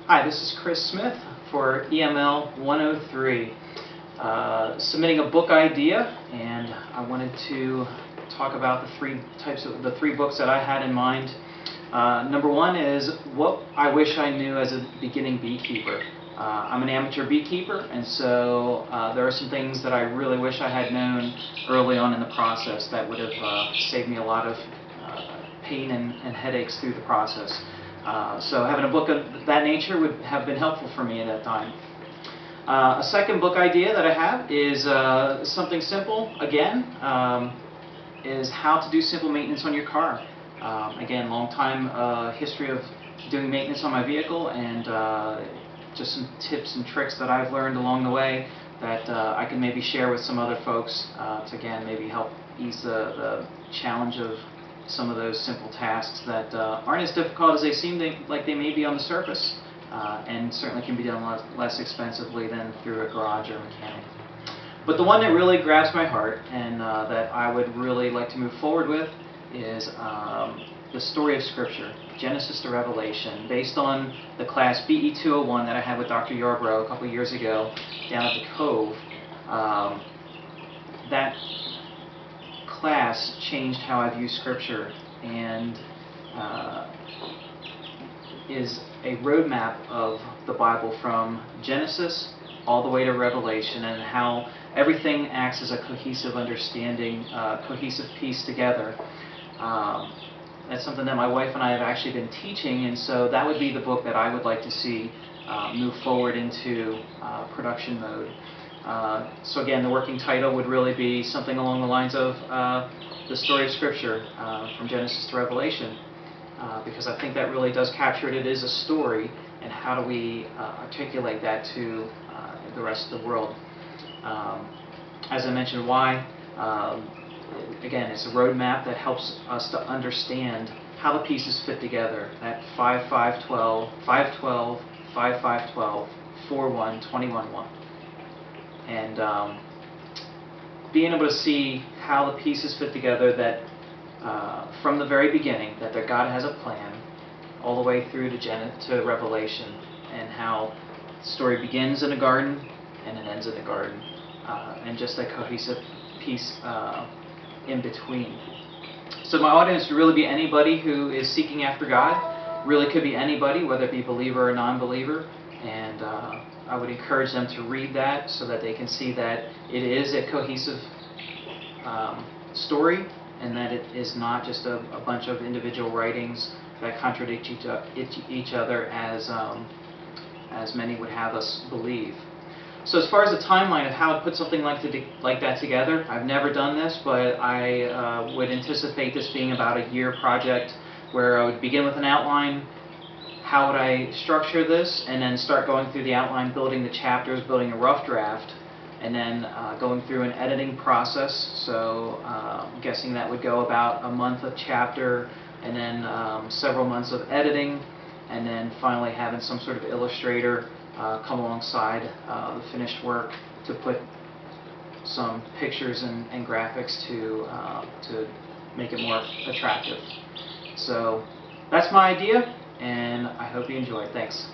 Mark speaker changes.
Speaker 1: Hi, this is Chris Smith for EML 103, submitting a book idea, and I wanted to talk about the three books that I had in mind. Number one is What I Wish I Knew as a Beginning Beekeeper. I'm an amateur beekeeper, and so there are some things that I really wish I had known early on in the process that would have saved me a lot of pain and headaches through the process. So having a book of that nature would have been helpful for me at that time. A second book idea that I have is something simple, again, is how to do simple maintenance on your car. Again, long time history of doing maintenance on my vehicle, and just some tips and tricks that I've learned along the way that I can maybe share with some other folks to, again, maybe help ease the challenge of some of those simple tasks that aren't as difficult as they seem like they may be on the surface, and certainly can be done less expensively than through a garage or a mechanic. But the one that really grabs my heart and that I would really like to move forward with is the story of Scripture, Genesis to Revelation, based on the class BE 201 that I had with Dr. Yarbrough a couple years ago down at the Cove. That class changed how I view Scripture, and is a roadmap of the Bible from Genesis all the way to Revelation, and how everything acts as a cohesive understanding, cohesive piece together. That's something that my wife and I have actually been teaching, and so that would be the book that I would like to see move forward into production mode. So again, the working title would really be something along the lines of the story of Scripture from Genesis to Revelation, because I think that really does capture it. It is a story, and how do we articulate that to the rest of the world? As I mentioned, why? Again, it's a roadmap that helps us to understand how the pieces fit together. That 5-5-12, 5-12, 5-5-12, 4-1, 21-1. And being able to see how the pieces fit together, that from the very beginning, that God has a plan all the way through to Revelation, and how the story begins in a garden and it ends in a garden, and just that cohesive piece in between. So my audience would really be anybody who is seeking after God. Really could be anybody, whether it be believer or non-believer, and I would encourage them to read that so that they can see that it is a cohesive story, and that it is not just a bunch of individual writings that contradict each other as many would have us believe. So as far as the timeline of how to put something like that together, I've never done this, but I would anticipate this being about a year project, where I would begin with an outline. How would I structure this, and then start going through the outline, building the chapters, building a rough draft, and then going through an editing process. So I'm guessing that would go about a month of chapter, and then several months of editing, and then finally having some sort of illustrator come alongside the finished work to put some pictures and graphics to make it more attractive. So that's my idea, and I hope you enjoy it. Thanks.